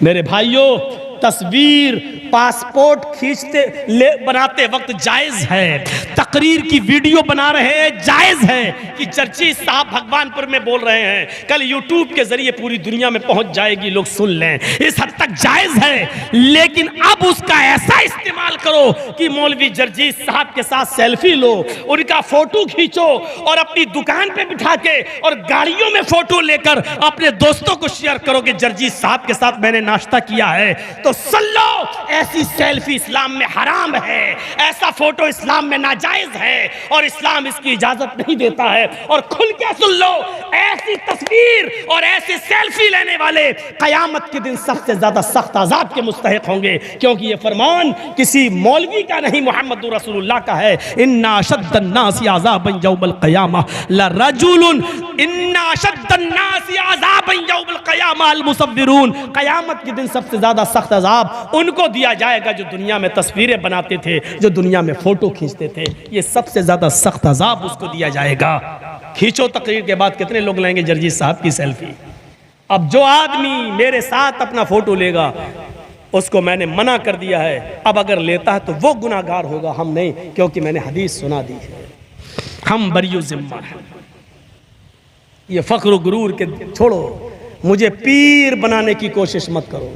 मेरे भाइयों, तस्वीर पासपोर्ट बनाते वक्त जायज है, तकरीर की वीडियो बना रहे हैं जायज है कि चर्ची साहब भगवानपुर में बोल रहे हैं, कल यूट्यूब के जरिए पूरी दुनिया में पहुंच जाएगी, लोग सुन लें, इस हद तक जायज है। लेकिन अब उसका ऐसा इस्तेमाल करो कि मौलवी जर्जीस साहब के साथ सेल्फी लो, उनका फोटो खींचो और अपनी दुकान पे बिठा के और गाड़ियों में फोटो लेकर अपने दोस्तों को शेयर करो कि जर्जीस साहब के साथ मैंने नाश्ता किया है। तो सुन लो, ऐसी सेल्फी इस्लाम में हराम है, ऐसा फोटो इस्लाम में नाजायज है और इस्लाम इसकी इजाजत नहीं देता है। और खुल के सुन लो, ऐसी तस्वीर और ऐसी सेल्फी लेने वाले कयामत के दिन सबसे ज्यादा सख्त अजाब के मुस्तहिक होंगे, क्योंकि ये फरमान किसी मौलवी का नहीं, मोहम्मद रसूलुल्लाह का है। इन्ना अशद्दन्नासी अज़ाबन यौमल क़ियामा लरजुलुन इन्ना अशद्दन्नासी अज़ाबन यौमल क़ियामा अल मुसव्विरून। कयामत के दिन सबसे ज्यादा सख्त अजाब उनको दिया जाएगा जो दुनिया में तस्वीरें बनाते थे, जो दुनिया में फोटो खींचते थे, ये सबसे ज्यादा सख्त अजाब उसको दिया जाएगा। खींचो तकरीर के बाद कितने लोग लेंगे जर्जीस साहब की सेल्फी। अब जो आदमी मेरे साथ अपना फोटो लेगा उसको मैंने मना कर दिया है, अब अगर लेता है तो वो गुनाहगार होगा, हम नहीं, क्योंकि मैंने हदीस सुना दी है, हम बरियो जिम्मा हैं। ये फख्र गुरूर के छोड़ो, मुझे पीर बनाने की कोशिश मत करो,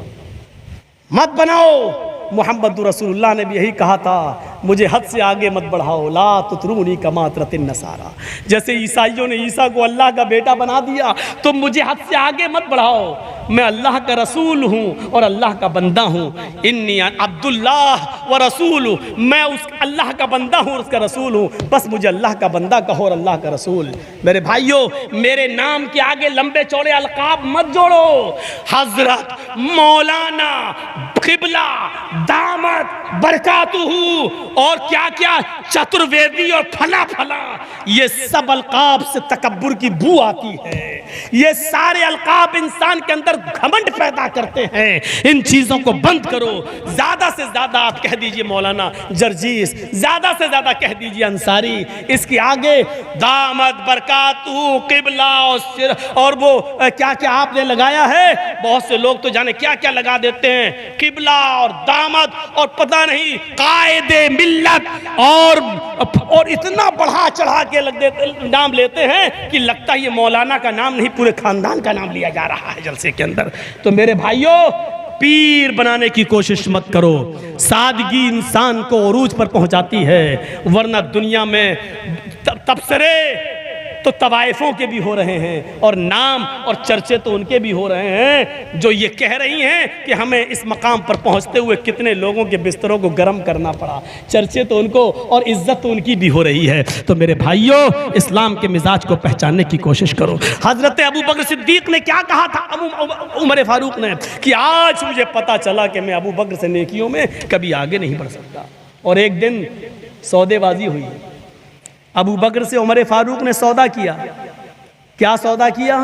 मत बनाओ। मोहम्मद रसूलुल्लाह ने भी यही कहा था, मुझे हद से आगे मत बढ़ाओ, ला तुतरूनी कमा तरतिन नसारा। जैसे ईसाइयों ने ईसा को अल्लाह का बेटा बना दिया, तो मुझे हद से आगे मत बढ़ाओ, मैं अल्लाह का रसूल हूँ और अल्लाह का बंदा हूँ। इन्नी अब्दुल्लाह व रसूल, मैं उस अल्लाह का बंदा हूँ, उसका रसूल हूँ, बस मुझे अल्लाह का बंदा कहो और अल्लाह का रसूल। मेरे भाइयों, मेरे नाम के आगे लंबे चौड़े अलकाब मत जोड़ो, हजरत, मौलाना, किबला, दामद, बरकातुहू और क्या क्या चतुर्वेदी और फला फला, ये सब अलकाब से तकब्बुर की बू आती है। ये सारे अलकाब इंसान के अंदर घमंड पैदा करते हैं। इन चीजों को बंद करो। ज्यादा से ज्यादा आप कह दीजिए मौलाना जर्जीस, ज्यादा से ज्यादा कह दीजिए अंसारी, इसके आगे दामद, बरकातुहू, किबला और वो क्या क्या आपने लगाया है। बहुत से लोग तो जाने क्या क्या लगा देते हैं, किबला और दामद और पता नहीं कायदे मिल्लत और इतना बढ़ा चढ़ा के नाम लेते हैं कि लगता है ये मौलाना का नाम नहीं, पूरे खानदान का नाम लिया जा रहा है जलसे के अंदर। तो मेरे भाइयों, पीर बनाने की कोशिश मत करो, सादगी इंसान को उरूज पर पहुंचाती है, वरना दुनिया में तबसरे तो तवाइफों के भी हो रहे हैं और नाम और चर्चे तो उनके भी हो रहे हैं जो ये कह रही हैं कि हमें इस मकाम पर पहुंचते हुए कितने लोगों के बिस्तरों को गर्म करना पड़ा। चर्चे तो उनको और इज्जत तो उनकी भी हो रही है। तो मेरे भाइयों, इस्लाम के मिजाज को पहचानने की कोशिश करो। हजरत अबू बकर सिद्दीक ने क्या कहा था उमर फारूक ने कि आज मुझे पता चला कि मैं अबू बकर से नेकियों में कभी आगे नहीं बढ़ सकता। और एक दिन सौदेबाजी हुई, अबू बकर से उमर फारूक ने सौदा किया। क्या सौदा किया?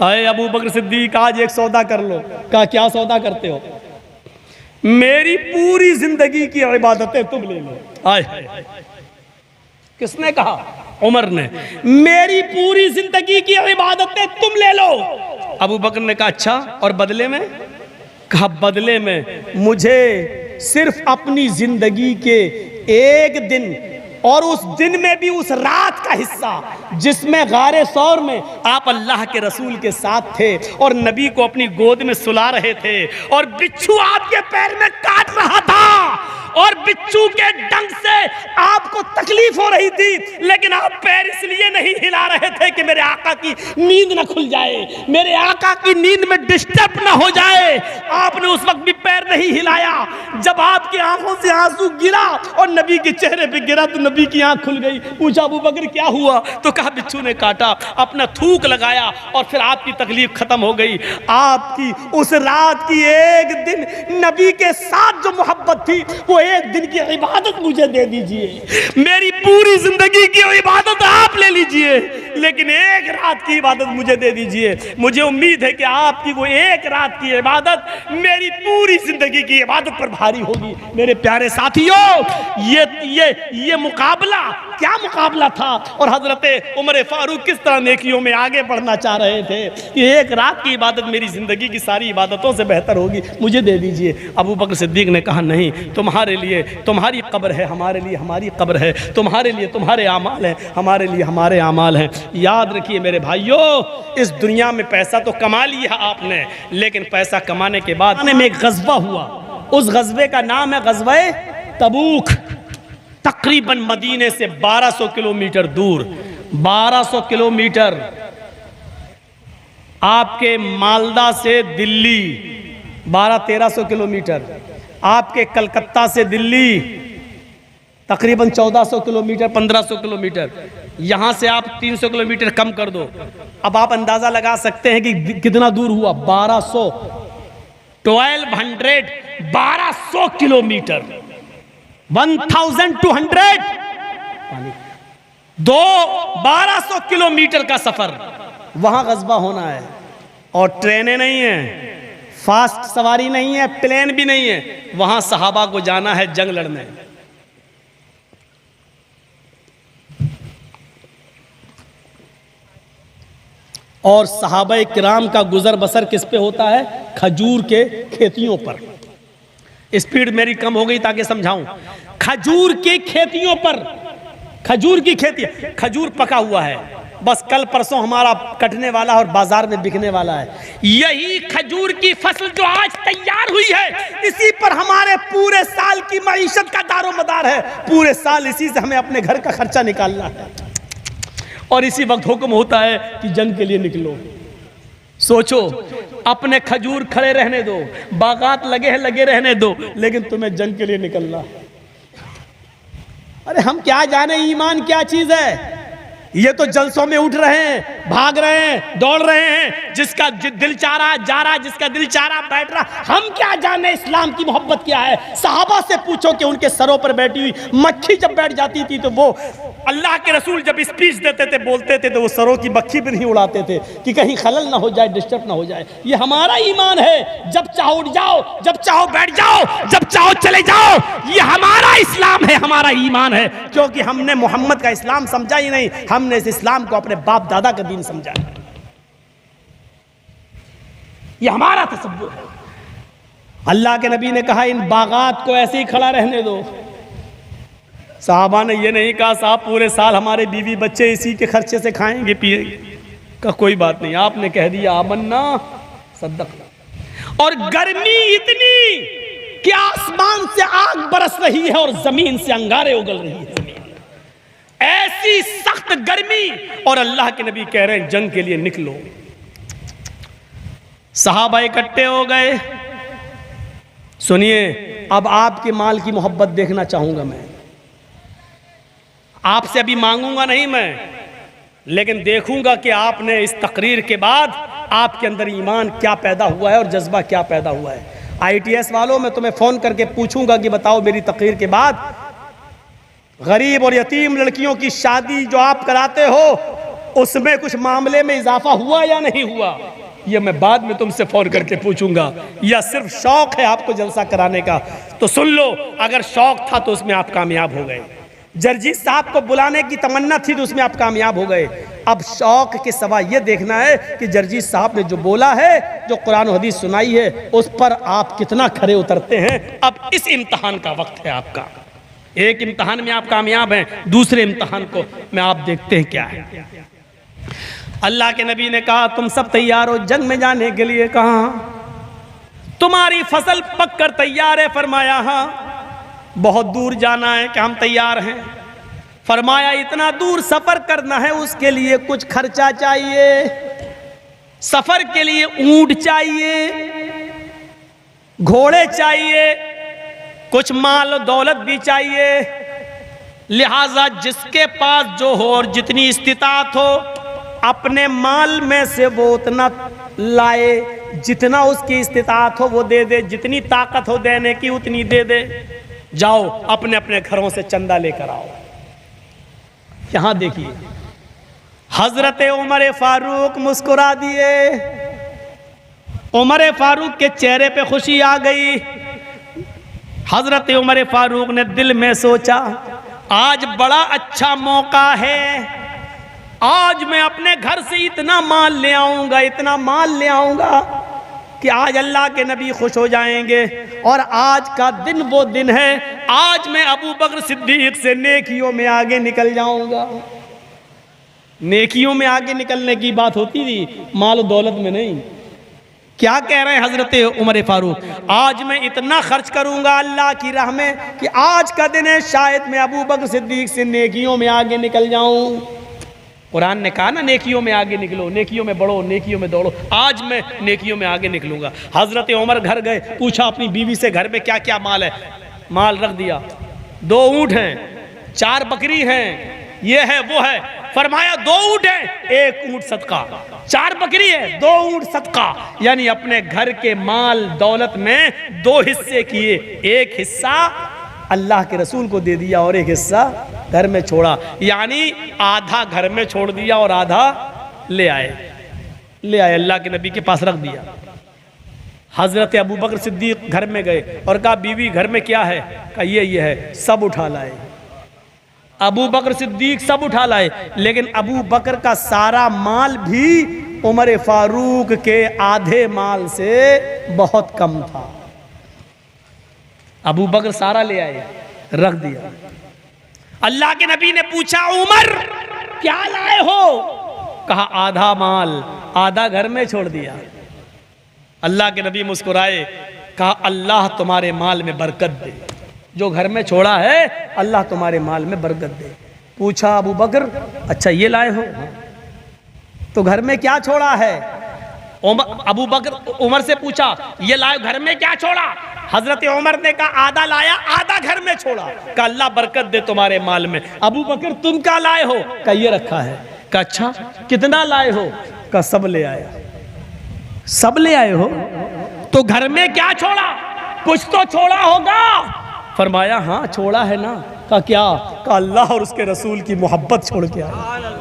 अरे अबू बकर सिद्दीक, आज एक सौदा कर लो। कहा क्या सौदा करते हो? मेरी पूरी जिंदगी की इबादतें तुम ले लो। आए, किसने कहा? उमर ने। मेरी पूरी जिंदगी की इबादतें तुम ले लो। अबू बकर ने कहा अच्छा, और बदले में? कहा बदले में मुझे सिर्फ अपनी जिंदगी के एक दिन और उस दिन में भी उस रात का हिस्सा जिसमें गारे सौर में आप अल्लाह के रसूल के साथ थे और नबी को अपनी गोद में सुला रहे थे और बिच्छू आपके पैर में काट रहा था और बिच्छू के डंक से आपको तकलीफ हो रही थी, लेकिन आप पैर इसलिए नहीं हिला रहे थे कि मेरे आका की नींद ना खुल जाए, मेरे आका की नींद में डिस्टर्ब ना हो जाए। आपने उस वक्त भी पैर नहीं हिलाया। जब आपकी आंखों से आंसू गिरा और नबी के चेहरे पे गिरा तो नबी की आंख खुल गई। पूछा अबू बकर क्या हुआ? तो कहा बिच्छू ने काटा। अपना थूक लगाया और फिर आपकी तकलीफ खत्म हो गई। आपकी उस रात की एक दिन नबी के साथ जो मोहब्बत थी वो एक दिन की इबादत मुझे दे दीजिए, मेरी पूरी जिंदगी की इबादत आप ले लीजिए, लेकिन एक रात की इबादत मुझे दे दीजिए। मुझे उम्मीद है कि आपकी वो एक रात की इबादत मेरी पूरी जिंदगी की इबादत पर भारी होगी। मेरे प्यारे साथियों, ये मुकाबला क्या मुकाबला था, और हजरत उमर फारूक किस तरह नेकियों में आगे बढ़ना चाह रहे थे। ये एक रात की इबादत मेरी जिंदगी की सारी इबादतों से बेहतर होगी, मुझे दे दीजिए। अबू बकर सिद्दीक ने कहा नहीं, तुम्हारे लिए तुम्हारी कब्र है, हमारे लिए हमारी कब्र है, तुम्हारे लिए तुम्हारे आमाल हैं, हमारे लिए हमारे आमाल हैं। याद रखिए मेरे भाइयों, इस दुनिया में पैसा तो कमा लिया आपने, लेकिन पैसा कमाने के बाद में एक गज़वा हुआ, उस गज़वे का नाम है गज़वे तबूक। तकरीबन मदीने से 1200 किलोमीटर दूर, 1200 किलोमीटर, आपके मालदा से दिल्ली 1200-1300 किलोमीटर, आपके कलकत्ता से दिल्ली तकरीबन 1400 किलोमीटर, 1500 किलोमीटर, यहाँ से आप 300 किलोमीटर कम कर दो। अब आप अंदाज़ा लगा सकते हैं कि कितना दूर हुआ, 1200 किलोमीटर, 1200 किलोमीटर का सफर, वहां गज़वा होना है। और ट्रेनें नहीं है, फास्ट सवारी नहीं है, प्लेन भी नहीं है, वहां सहाबा को जाना है जंग लड़ने। और सहाबा किराम का गुजर बसर किस पे होता है, खजूर के खेतियों पर। स्पीड मेरी कम हो गई ताकि समझाऊं। खजूर की खेतियों पर, खजूर की खेती, खजूर पका हुआ है, बस कल परसों हमारा कटने वाला और बाजार में बिकने वाला है। यही खजूर की फसल जो आज तैयार हुई है, इसी पर हमारे पूरे साल की मईशत का दारोमदार है। पूरे साल इसी से हमें अपने घर का खर्चा निकालना है, और इसी वक्त हुक्म होता है कि जंग के लिए निकलो। सोचो, अपने खजूर खड़े रहने दो, बागात लगे हैं लगे रहने दो, लेकिन तुम्हें जंग के लिए निकलना। अरे हम क्या जाने ईमान क्या चीज है। ये तो जलसों में उठ रहे हैं, भाग रहे हैं, दौड़ रहे हैं, जिसका दिल चाह रहा जा रहा, जिसका दिल चाह रहा बैठ रहा। हम क्या जाने इस्लाम की मोहब्बत क्या है। सहाबा से पूछो कि उनके सरों पर बैठी हुई मक्खी जब बैठ जाती थी तो वो अल्लाह के रसूल जब स्पीच देते थे, बोलते थे, तो वो सरों की मक्खी भी नहीं उड़ाते थे कि कहीं खलल ना हो जाए, डिस्टर्ब ना हो जाए। ये हमारा ईमान है। जब चाहो उठ जाओ, जब चाहो बैठ जाओ, जब चाहो चले जाओ। ये हमारा इस्लाम है, हमारा ईमान है, क्योंकि हमने मोहम्मद का इस्लाम समझा ही नहीं, हमने इस इस्लाम को अपने बाप दादा का दीन समझा। ये हमारा तसव्वुर है। अल्लाह के नबी ने कहा इन बागात को ऐसे ही खड़ा रहने दो। साहबा ने ये नहीं कहा साहब पूरे साल हमारे बीवी बच्चे इसी के खर्चे से खाएंगे पिएंगे, का कोई बात नहीं, आपने कह दिया आमन्ना सद्दक़ना। और गर्मी इतनी कि आसमान से आग बरस रही है और जमीन से अंगारे उगल रही है, ऐसी सख्त गर्मी, और अल्लाह के नबी कह रहे हैं जंग के लिए निकलो। सहाबा इकट्ठे हो गए। सुनिए, अब आपके माल की मोहब्बत देखना चाहूंगा मैं। आपसे अभी मांगूंगा नहीं मैं, लेकिन देखूंगा कि आपने इस तकरीर के बाद आपके अंदर ईमान क्या पैदा हुआ है और जज्बा क्या पैदा हुआ है। ITS वालों, मैं तुम्हें फ़ोन करके पूछूंगा कि बताओ मेरी तकरीर के बाद गरीब और यतीम लड़कियों की शादी जो आप कराते हो उसमें कुछ मामले में इजाफा हुआ या नहीं हुआ, ये मैं बाद में तुमसे फ़ोन करके पूछूंगा। या सिर्फ शौक़ है आपको जलसा कराने का, तो सुन लो, अगर शौक़ था तो उसमें आप कामयाब हो गए। जर्जीत साहब को बुलाने की तमन्ना थी तो उसमें आप कामयाब हो गए। अब शौक़ के सवा ये देखना है कि जर्जीत साहब ने जो बोला है, जो कुरान और हदीस सुनाई है, उस पर आप कितना खरे उतरते हैं। अब इस इम्तहान का वक्त है आपका। एक इम्तहान में आप कामयाब हैं, दूसरे इम्तहान को में आप देखते हैं क्या है। अल्लाह के नबी ने कहा तुम सब तैयार हो जंग में जाने के लिए? कहा तुम्हारी फसल पक कर तैयार है? फरमाया हाँ। बहुत दूर जाना है? कि हम तैयार हैं। फरमाया इतना दूर सफर करना है, उसके लिए कुछ खर्चा चाहिए, सफर के लिए ऊंट चाहिए, घोड़े चाहिए, कुछ माल दौलत भी चाहिए। लिहाजा जिसके पास जो हो और जितनी इस्तिताअत हो, अपने माल में से वो उतना लाए, जितना उसकी इस्तिताअत हो वो दे दे, जितनी ताकत हो देने की उतनी दे दे। जाओ अपने अपने घरों से चंदा लेकर आओ। यहां देखिए हजरत उमर फारूक मुस्कुरा दिए। उमर फारूक के चेहरे पे खुशी आ गई। हजरत उमर फारूक ने दिल में सोचा, आज बड़ा अच्छा मौका है, आज मैं अपने घर से इतना माल ले आऊंगा, इतना माल ले आऊंगा कि आज अल्लाह के नबी खुश हो जाएंगे। और आज का दिन वो दिन है, आज मैं अबू बकर सिद्दीक से नेकियों में आगे निकल जाऊंगा। नेकियों में आगे निकलने की बात होती थी, माल दौलत में नहीं। क्या कह रहे हैं हजरत उमर फारूक, आज मैं इतना खर्च करूंगा अल्लाह की राह में कि आज का दिन है, शायद मैं अबू बकर सिद्दीक से नेकियों में आगे निकल जाऊं। कुरान ने कहा ना, नेकियों में आगे निकलो, नेकियों में बढ़ो, नेकियों में दौड़ो। आज मैं नेकियों में आगे निकलूंगा। हजरत उमर घर गए, पूछा अपनी बीवी से घर में क्या क्या माल है। माल रख दिया, 2 ऊंट हैं, 4 बकरी हैं, ये है वो है। फरमाया 2 ऊंट है, 1 ऊंट सदका, 4 बकरी है, 2 ऊंट सदका। यानी अपने घर के माल दौलत में 2 हिस्से किए, 1 हिस्सा अल्लाह के रसूल को दे दिया और 1 हिस्सा घर में छोड़ा। यानी आधा घर में छोड़ दिया और आधा ले आए अल्लाह के नबी के पास रख दिया। हजरत अबू बकर सिद्दीक घर में गए और कहा बीवी घर में क्या है? कहा ये है। सब उठा लाए, अबू बकर सिद्दीक सब उठा लाए। लेकिन अबू बकर का सारा माल भी उमर फारूक के आधे माल से बहुत कम था। अबू बकर सारा ले आए, रख दिया। अल्लाह के नबी ने पूछा उमर क्या लाए हो? कहा आधा माल, आधा घर में छोड़ दिया। अल्लाह के नबी मुस्कुराए, कहा अल्लाह तुम्हारे माल में बरकत दे, जो घर में छोड़ा है अल्लाह तुम्हारे माल में बरकत दे। पूछा अबू बकर अच्छा ये लाए हो, तो घर में क्या छोड़ा है? अबू बकर उमर से पूछा ये लाए घर में क्या छोड़ा? हजरत उमर ने कहा आधा लाया, आधा घर में छोड़ा। कहा अल्लाह बरकत दे तुम्हारे माल में। अबू बकर तुम क्या लाए हो? कहा ये रखा है। कहा अच्छा कितना लाए हो? कहा सब ले आया। सब ले आए हो तो घर में क्या छोड़ा? कुछ तो छोड़ा होगा। फरमाया हाँ छोड़ा है ना। कहा क्या? कहा अल्लाह और उसके रसूल की मोहब्बत छोड़ के आया।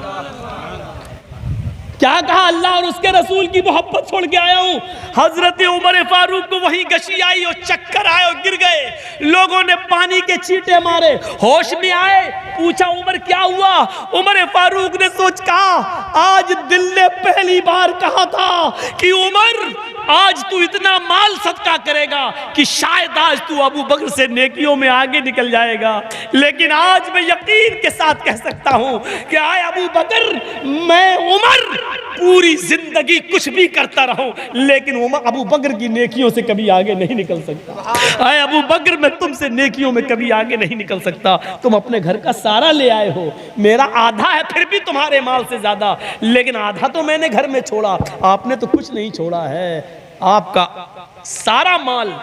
क्या कहा? अल्लाह और उसके रसूल की मोहब्बत छोड़ के आया हूं। हजरत उमर फारूक को वहीं गशी आई और चक्कर आए और गिर गए। लोगों ने पानी के छींटे मारे, होश में आए। पूछा उमर क्या हुआ? उमर फारूक ने सोच कहा आज दिल ने पहली बार कहा था कि उमर आज तू इतना माल सदका करेगा कि शायद आज तू अबू बकर से नेकियों में आगे निकल जाएगा। लेकिन आज मैं यकीन के साथ कह सकता हूं कि आए अबू बकर, मैं उमर पूरी जिंदगी कुछ भी करता रहूं लेकिन अबू बकर की नेकियों से कभी आगे नहीं निकल सकता। आए अबू बकर, मैं तुमसे नेकियों में कभी आगे नहीं निकल सकता। तुम अपने घर का सारा ले आए हो, मेरा आधा है फिर भी तुम्हारे माल से ज्यादा, लेकिन आधा तो मैंने घर में छोड़ा, आपने तो कुछ नहीं छोड़ा है। आपका सारा माल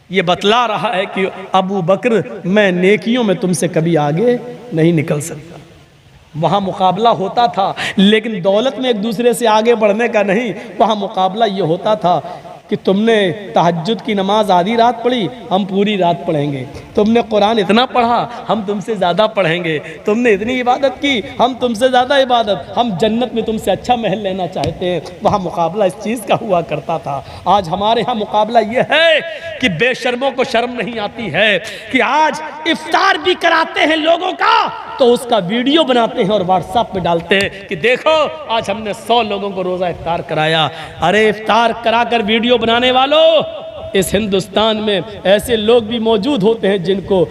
ये बतला रहा है कि अबू बकर मैं नेकियों में तुमसे कभी आगे नहीं निकल सकता। वहाँ मुकाबला होता था लेकिन दौलत में एक दूसरे से आगे बढ़ने का नहीं, वहाँ मुकाबला ये होता था कि तुमने तहज्जुद की नमाज आधी रात पढ़ी, हम पूरी रात पढ़ेंगे। तुमने कुरान इतना पढ़ा, हम तुमसे ज़्यादा पढ़ेंगे। तुमने इतनी इबादत की, हम तुमसे ज़्यादा इबादत। हम जन्नत में तुमसे अच्छा महल लेना चाहते हैं। वहाँ मुकाबला इस चीज़ का हुआ करता था। आज हमारे यहाँ मुकाबला ये है कि बेशर्मों को शर्म नहीं आती है कि आज इफ्तार भी कराते हैं लोगों का तो उसका वीडियो बनाते हैं और व्हाट्सएप पे डालते हैं कि देखो आज हमने 100 लोगों को रोज़ा इफ्तार कराया। अरे इफ्तार कराकर वीडियो बनाने वालों, इस हिंदुस्तान में ऐसे लोग भी मौजूद होते हैं जिनको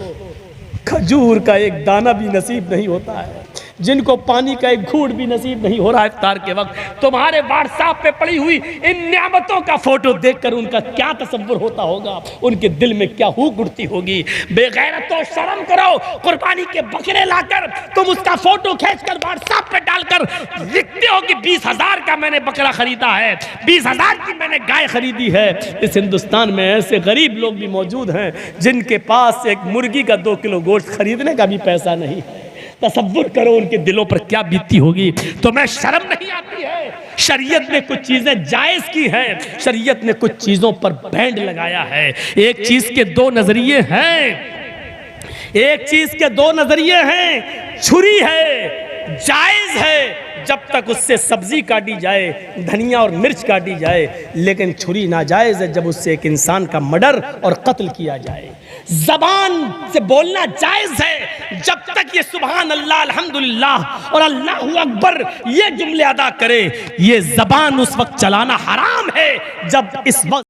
खजूर का एक दाना भी नसीब नहीं होता है, जिनको पानी का एक घूंट भी नसीब नहीं हो रहा है इफ्तार के वक्त। तुम्हारे व्हाट्सएप पे पड़ी हुई इन नियामतों का फोटो देखकर उनका क्या तसव्वुर होता होगा, उनके दिल में क्या हुक उठती होगी। बेगैरतो, शर्म करो। कुर्बानी के बकरे लाकर तुम उसका फोटो खींचकर व्हाट्सएप पे डालकर लिखते हो कि 20,000 का मैंने बकरा खरीदा है, 20,000 की मैंने गाय खरीदी है। इस हिंदुस्तान में ऐसे गरीब लोग भी मौजूद हैं जिनके पास एक मुर्गी का 2 किलो गोश्त खरीदने का भी पैसा नहीं है। तसव्वुर करो उनके दिलों पर क्या बीतती होगी। तुम्हें शर्म नहीं आती है? शरीयत ने कुछ चीजें जायज की हैं, शरीयत ने कुछ चीजों पर बैंड लगाया है। एक चीज के दो नजरिए हैं, एक चीज के दो नजरिए हैं। छुरी है, जायज है जब तक उससे सब्जी काटी जाए, धनिया और मिर्च काटी जाए, लेकिन छुरी नाजायज है जब उससे एक इंसान का मर्डर और कत्ल किया जाए। जबान से बोलना जायज है जब तक ये सुभान अल्लाह, अल्हम्दुलिल्लाह और अल्लाहु अकबर ये जुमले अदा करे। ये जबान उस वक्त चलाना हराम है जब इस वक्त